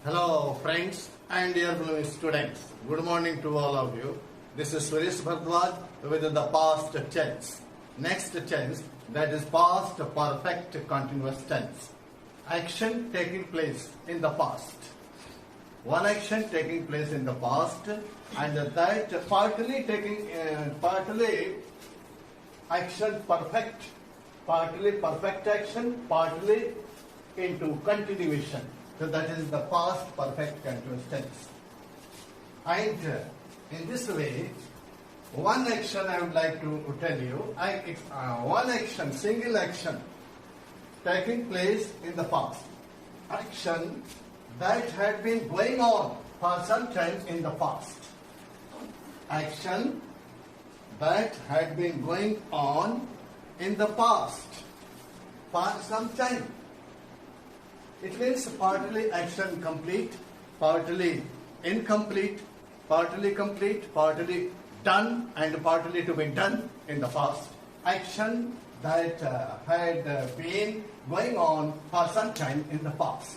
Hello friends and dear fellow students. Good morning to all of you. This is Suresh Bhardwaj with the past tense. Next tense, that is past perfect continuous tense. Action taking place in the past. One action taking place in the past and that partly action perfect, partly perfect action, partly into continuation. So that is the past perfect continuous tense. And in this way, one action I would like to tell you, one action, single action taking place in the past. Action that had been going on for some time in the past. Action that had been going on in the past for some time. It means partly action complete, partly incomplete, partly complete, partly done and partly to be done in the past. Action that had been going on for some time in the past.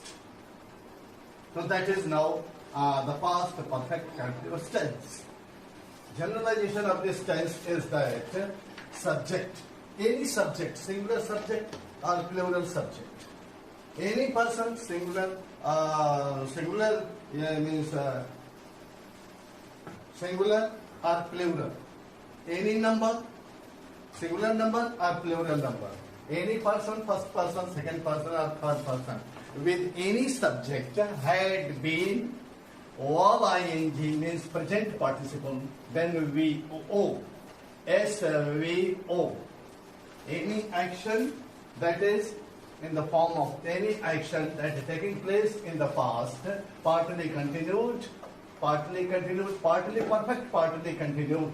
So that is now the past perfect continuous tense. Generalization of this tense is that subject, any subject, singular subject or plural subject. Any person, singular means singular or plural. Any number, singular number or plural number. Any person, first person, second person or third person. With any subject had been, verb ing means present participle, then VO, SVO. Any action that is in the form of any action that is taking place in the past, partly continued, partly perfect, partly continued.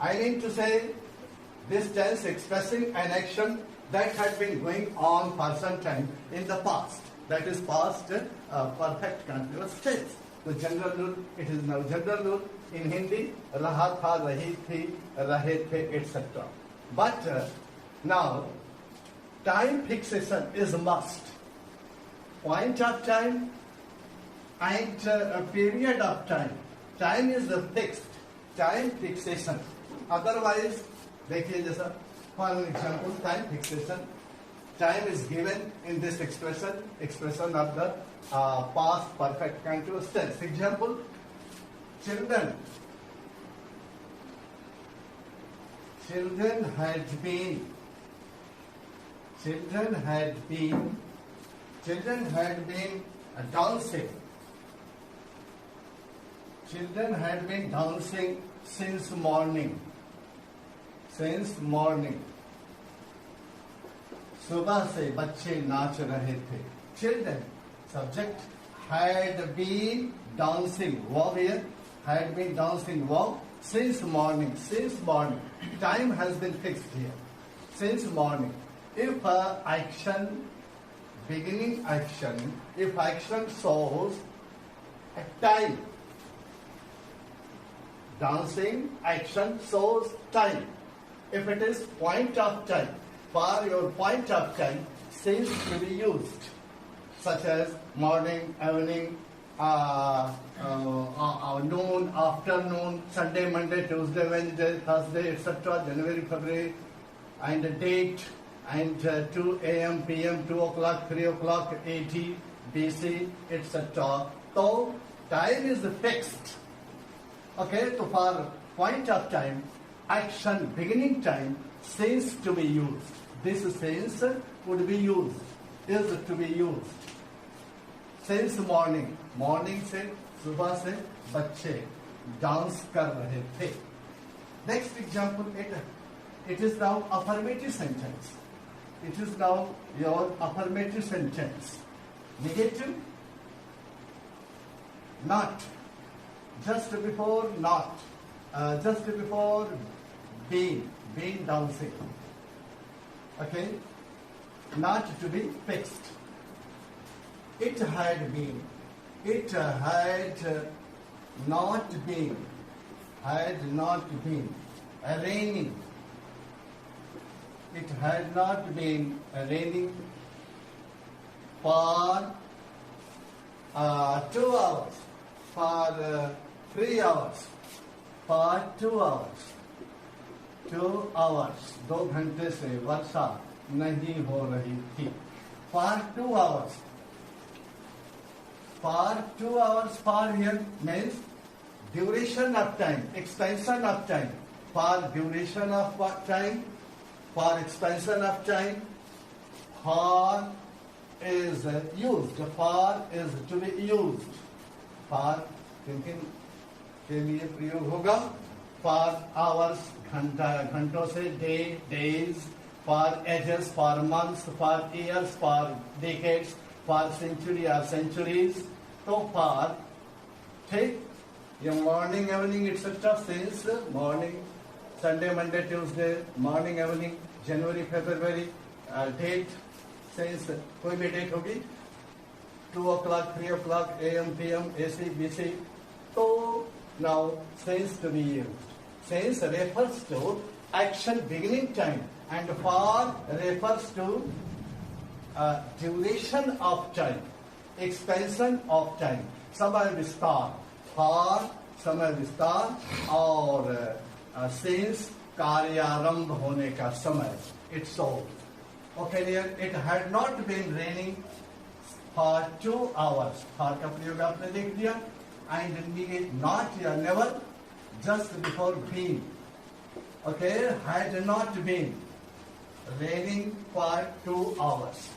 I mean to say, this tense expressing an action that had been going on for some time in the past. That is past perfect continuous tense. The general rule, it is now general rule in Hindi, raha tha, rahi thi, rahe the, etc. But now, time fixation is a must. Point of time and a period of time. Time is the fixed. Time fixation. Otherwise, देखिए जैसा, for example, time fixation. Time is given in this expression of the past perfect continuous tense. Example, children had been dancing. Children had been dancing since morning. सुबह से बच्चे नाच रहे थे. Children, subject, had been dancing. Verb here, had been dancing. Verb, since morning. Time has been fixed here. Since morning. If action, beginning action, if action shows a time, dancing action shows time. If it is point of time, for your point of time, since to be used, such as morning, evening, noon, afternoon, Sunday, Monday, Tuesday, Wednesday, Thursday, etc., January, February, and a date, and 2 a.m., p.m., 2 o'clock, 3 o'clock, AT, BC, etc. So, time is fixed. Okay, so for point of time, action, beginning time, since to be used. This since would be used, is to be used. Since morning से, सुबह से बच्चे dance कर रहे थे. Next example, it is now affirmative sentence. It is now your affirmative sentence. Negative, not. Just before not. Just before being dancing. Okay? Not to be fixed. It had been. It had not been. Had not been. Raining. It had not been raining for 2 hours, for 3 hours, for 2 hours, 2 hours, 2 घंटे से वर्षा नहीं हो रही थी. For 2 hours. For 2 hours, for here means duration of time, extension of time. For duration of time, for extension of time, for is used, for is to be used. For thinking के लिए प्रयोग होगा. For hours, घंटा, घंटों से day, days. For ages, for months, for years, for decades, for century or centuries. तो for ठीक ये morning, evening, etc. since morning, Sunday, Monday, Tuesday, morning, evening, January, February, date since कोई भी date होगी 2 o'clock, 3 o'clock, AM, PM, AC, BC. तो now since to be used. Since refers to action beginning time and for refers to duration of time, expansion of time. समय विस्तार, for समय विस्तार और since कार्यारंभ होने का समय. It's so. Okay, dear, it had not been raining for 2 hours. For का प्रयोग आपने देख दिया. And not या never, just before been. Okay, had not been raining for 2 hours.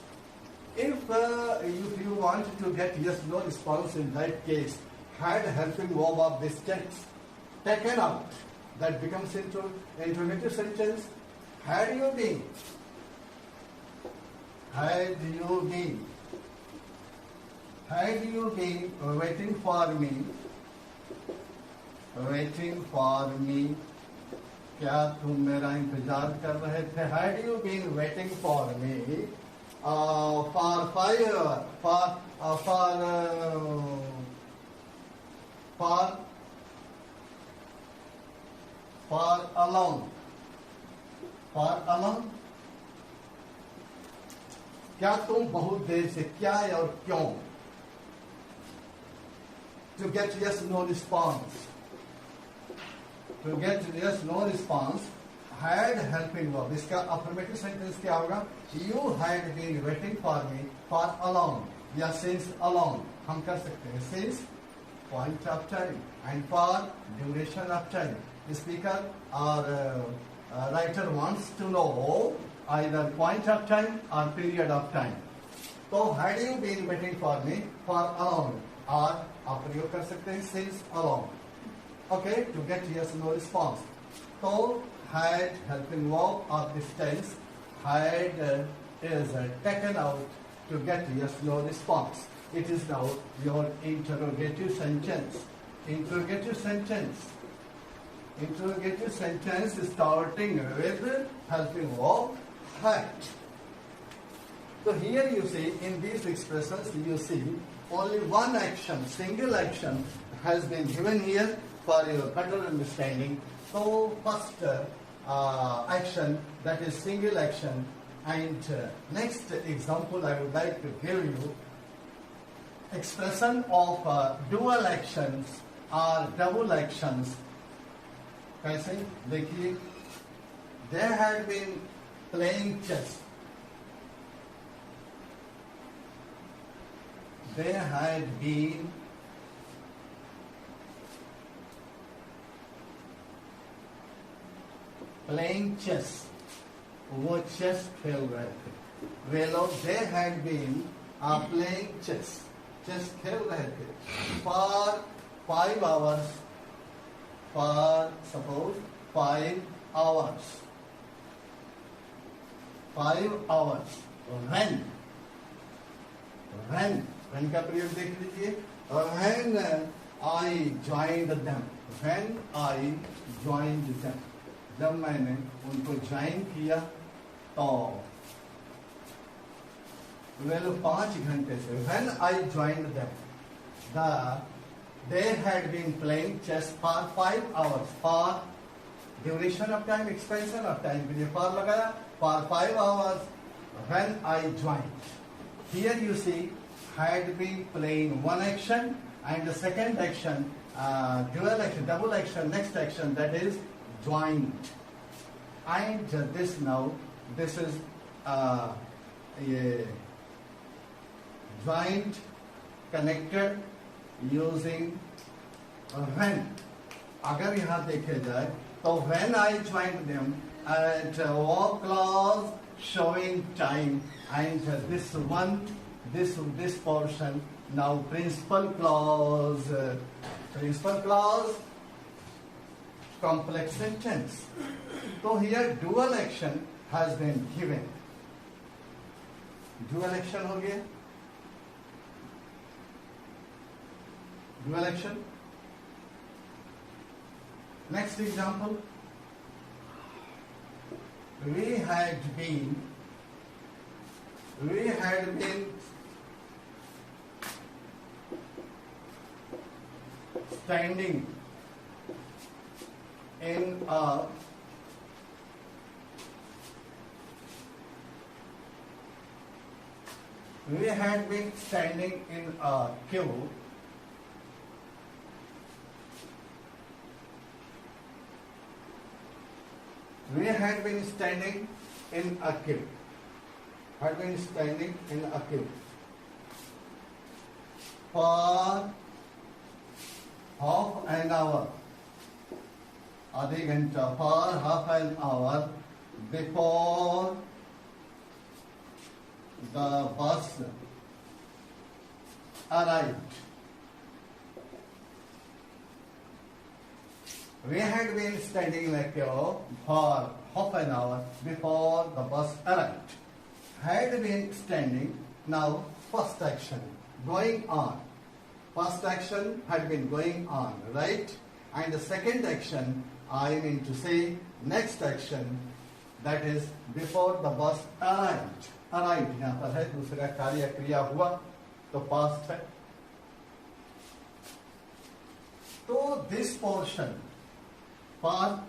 If you want to get yes no response in that case, had helping verb of this text taken out, that becomes into interrogative sentence. Had you been? Had you been? Had you been waiting for me? Waiting for me. क्या तुम मेरा इंतजार कर रहे थे? Had you been waiting for me? For 5 hours, for along. For along. क्या तुम बहुत देर से क्या और क्यों? To get yes no response. To get yes no response, had helping verb. इसका affirmative sentence क्या होगा? You had been waiting for me for a long या since a long. हम कर सकते हैं since point of time and for duration of time. The speaker or writer wants to know either point of time or period of time. So had you been waiting for me for a long, or आप प्रयोग कर सकते हैं since a long. Okay, to get yes no response. So had helping verb of this tense, had is taken out to get yes no response. It is now your interrogative sentence. Interrogative sentence. Interrogative sentence starting with helping verb had. So here you see, in these expressions, you see only one action, single action has been given here for your better understanding. So first action, that is single action, and next example I would like to give you expression of dual actions or double actions. कैसे? देखिए, they had been playing chess. They had been playing chess. वो chess खेल रहे थे. वे लोग they had been playing chess. Chess खेल रहे थे. For 5 hours. For suppose 5 hours. 5 hours. When का प्रयोग देख लीजिए. When I joined them. When I joined them. जब मैंने उनको ज्वाइन किया तो वे लोग 5 घंटे से. When I joined them, they had been playing chess for 5 hours. For duration of time, expansion of time, के लिए for लगाया. For 5 hours when I joined. Here you see had been playing one action, and the second action, dual action, double action, next action, that is joined. And this now, this is a joined, connected using when. अगर यहाँ देखे जाए तो when I joined them at war clause showing time, and this one, this portion, now principal clause, complex sentence. So here dual action has been given. Dual action हो गया. Dual action. Next example. We had been standing in a queue for half an hour, आधे घंटा, for half an hour before the bus arrived. We had been standing in a queue for half an hour before the bus arrived. Had been standing, now first action, going on. First action had been going on, right? And the second action, I mean to say, next action, that is before the bus arrived. Arrived यहाँ पर है, दूसरा कार्य क्रिया हुआ तो past है. तो this portion, for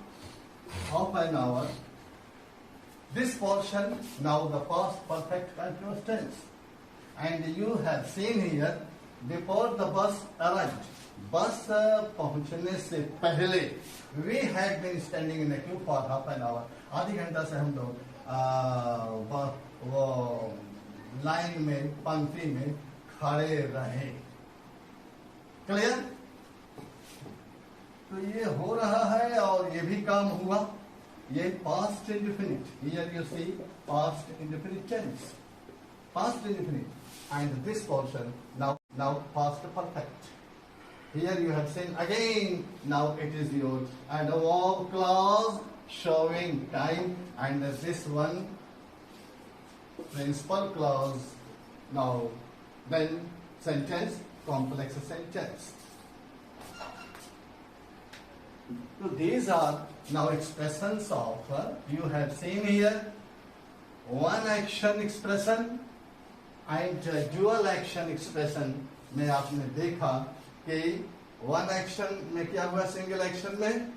half an hour, this portion, now the past perfect continuous tense. And you have seen here, before the bus arrived, bus पहुंचने से पहले, we had been standing in a queue for half an hour. आधी घंटा से हम लोग वो line में, पंक्ति में खड़े रहे. क्लियर? तो ये हो रहा है और ये भी काम हुआ. ये past indefinite. Here you see past indefinite tense. Past indefinite. And this portion now past perfect. Here you have seen again, now it is used, and a verb clause showing time, and this one principal clause. Now then sentence, complex sentence. So these are now expressions of, you have seen here, one action expression and dual action expression में आपने देखा कि one action में क्या हुआ, single action में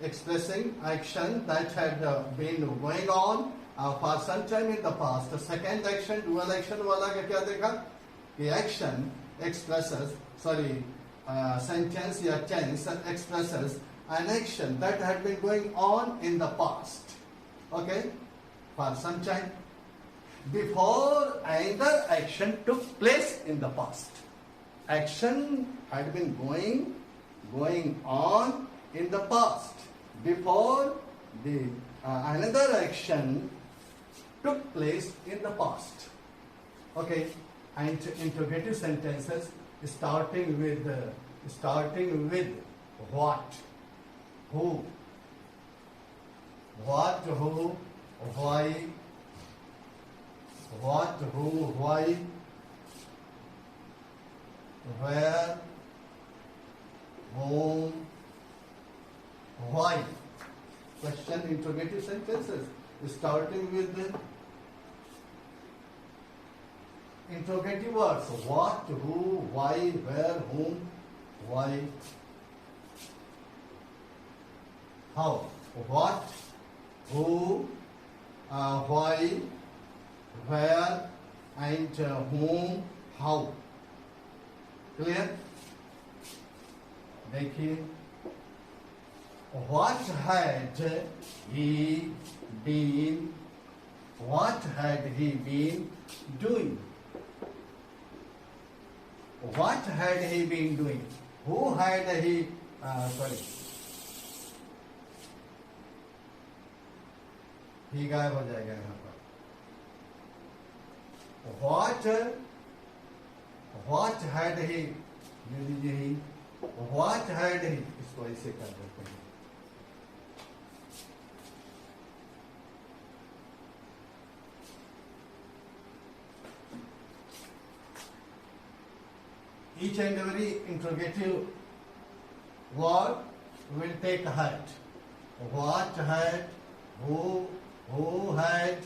expressing action that had been going on for some time in the past. The second action, dual action वाला का क्या देखा कि action expresses, sentence या tense expresses an action that had been going on in the past, okay, for some time, before another action took place in the past. Action had been going on in the past before the another action took place in the past, okay. And interrogative sentences starting with what, who, what, who, why, what, who, why, where, whom, why. Question interrogative sentences starting with the interrogative words. What, who, why, where, whom, why, how. What, who, why, where, and whom, how. Clear? देखिए, what had he been doing? What had he been doing? Who had he sorry, ही गायब हो जाएगा यहाँ पर. What had he, ये लीजिए ही, what had he, इसको ऐसे कर देते हैं. Each and every interrogative word will take a had. What had, who had,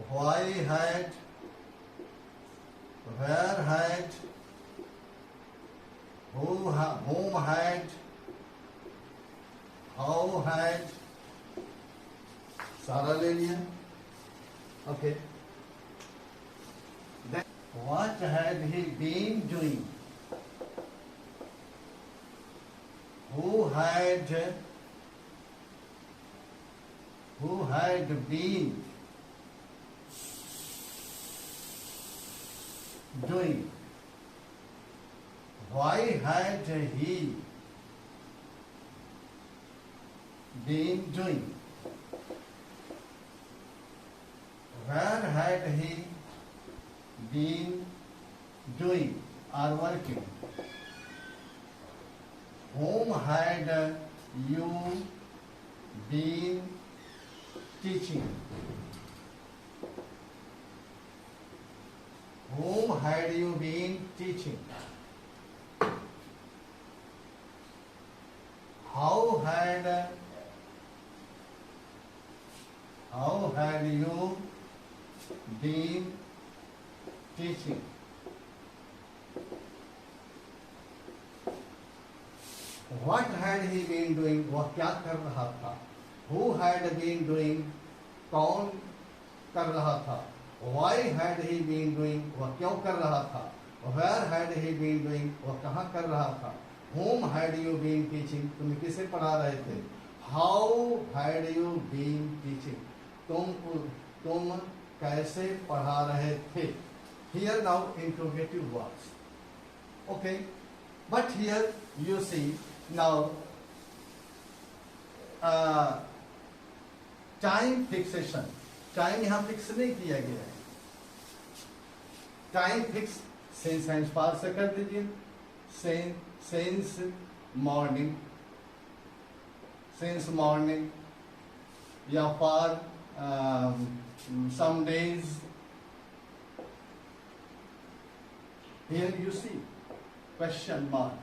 why had, where had, whom had, how had, सारा ले लिया. Okay. Then what had he been doing? Who had been doing? Why had he been doing? Where had he been doing or working? Whom had you been teaching? Whom had you been teaching? How had you been teaching? What had he been doing? वह क्या कर रहा था? Who had been doing? कौन कर रहा था? Why had he been doing? वह क्यों कर रहा था? Where had he been doing? वह कहाँ कर रहा था? Whom had you been teaching? तुम किसे पढ़ा रहे थे? How had you been teaching? तुम कैसे पढ़ा रहे थे? Here now interrogative words. Okay, but here you see now time fixation. Time यहाँ फिक्स नहीं किया गया है. Time fix since and far से कर दीजिए. since morning, या for some days. Here you see question mark.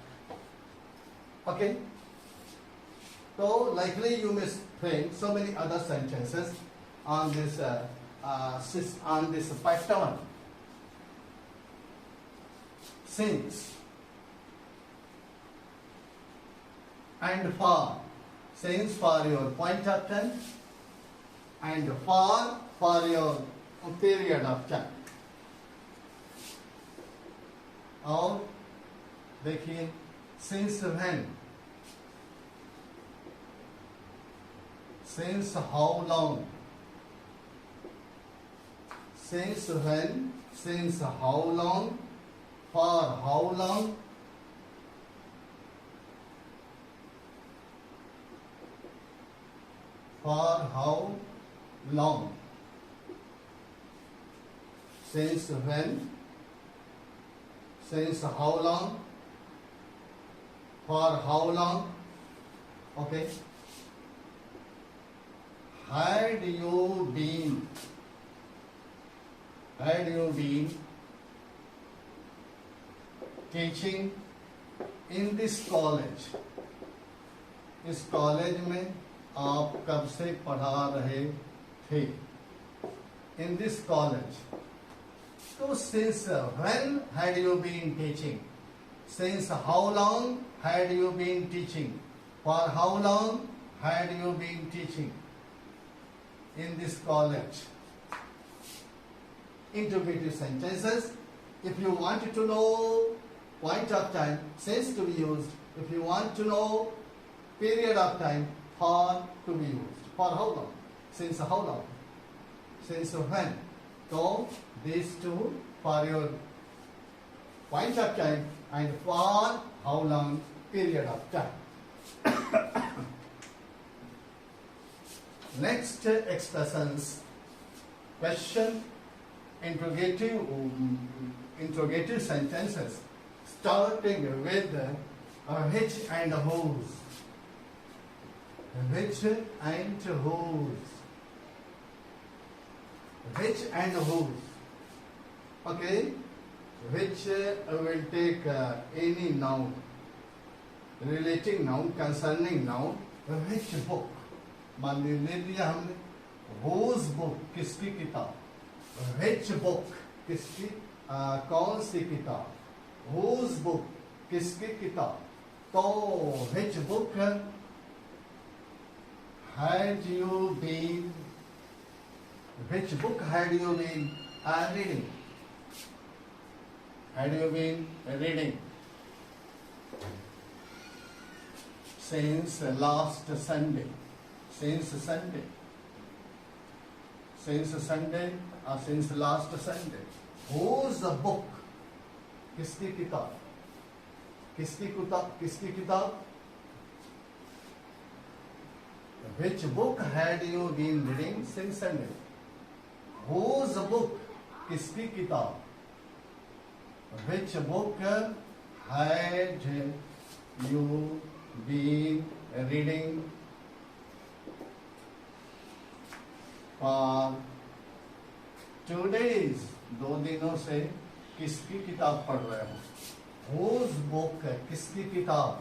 Okay, so likely you may frame so many other sentences on this pattern. Since and for. Since for your point of time and for your period of time. और देखिए since when, since how long, since when, since how long, for how long, for how long, since when, since how long, for how long. Okay, had you been teaching in this college, इस college में आप कब से पढ़ा रहे थे? In this college. So since when had you been teaching? Since how long had you been teaching? For how long had you been teaching in this college? Interrogative sentences. if you want to know point of time, since to be used. If you want to know period of time, for to be used. For how long? Since how long? Since when? So these two for your point of time and for how long period of time. Next expressions, question, interrogative sentences starting with which and whose. Which and whose. Which and whose. Okay, which will take any noun, relating noun, concerning noun. Which book, मान ले लिया हमने. whose book, किसकी किताब. which book, किसकी कौन सी किताब. whose book, किसकी किताब. तो which book had you been, which book had you been reading? Had you been reading since last Sunday? Since Sunday. Since Sunday or since last Sunday. Whose book? किसकी किताब. किसकी किताब. किसकी किताब. Which book had you been reading since Sunday? Whose book? किसकी किताब. Which book had you been reading for 2 days? 2 दिनों से किसकी किताब पढ़ रहे हो. Whose book, किसकी किताब.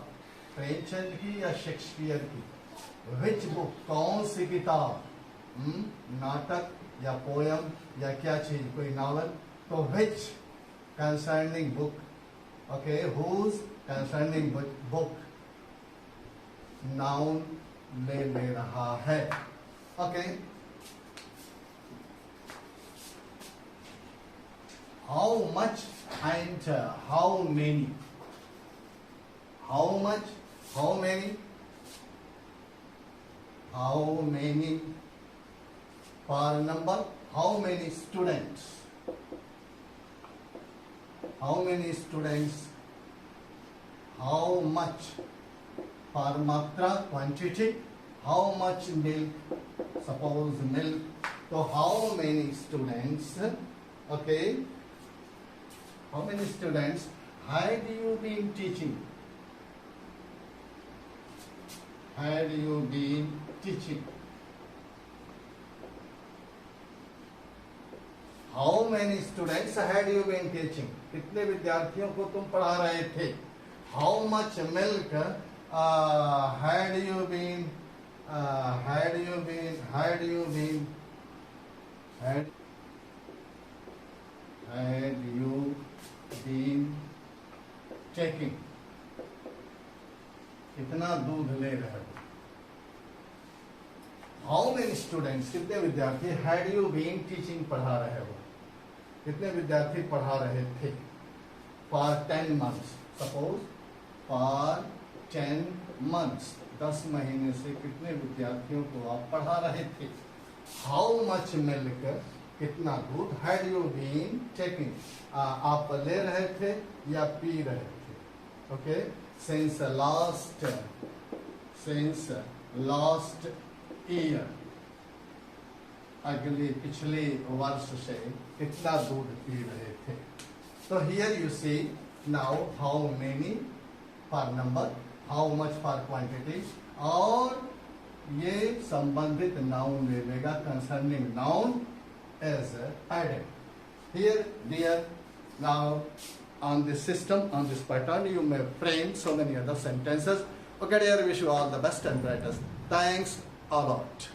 प्रेमचंद की या शेक्सपियर की. Which book, कौन सी किताब. नाटक या पोयम या क्या चीज, कोई नावल. तो which concerning book. Okay, whose concerning book. Noun ले रहा है. Okay. How much and how many. How much, how many. How many for number. How many students. How many students. How much for matra, quantity. How much milk. Suppose milk. So how many students. Okay. How many students had you been teaching? Had you been teaching? How many students had you been teaching? कितने विद्यार्थियों को तुम पढ़ा रहे थे? How much milk had you been taking? कितना दूध ले रहे हो. How many students, कितने विद्यार्थी had you been teaching पढ़ा रहे हो. कितने विद्यार्थी पढ़ा रहे थे. For 10 months. Suppose for 10 months. 10 महीने से कितने विद्यार्थियों को आप पढ़ा रहे थे. How much milk, कितना दूध had you been taking. आप ले रहे थे या पी रहे थे. Okay. Since last year. अगले पिछले वर्ष से कितना दूध पी रहे थे. So here you see now how many for number, how much for quantity, और ये संबंधित noun ले लेगा. Concerning noun is added. Here dear, now on this system, on this pattern, you may frame so many other sentences. Okay dear, wish you all the best and brightest. Thanks a lot.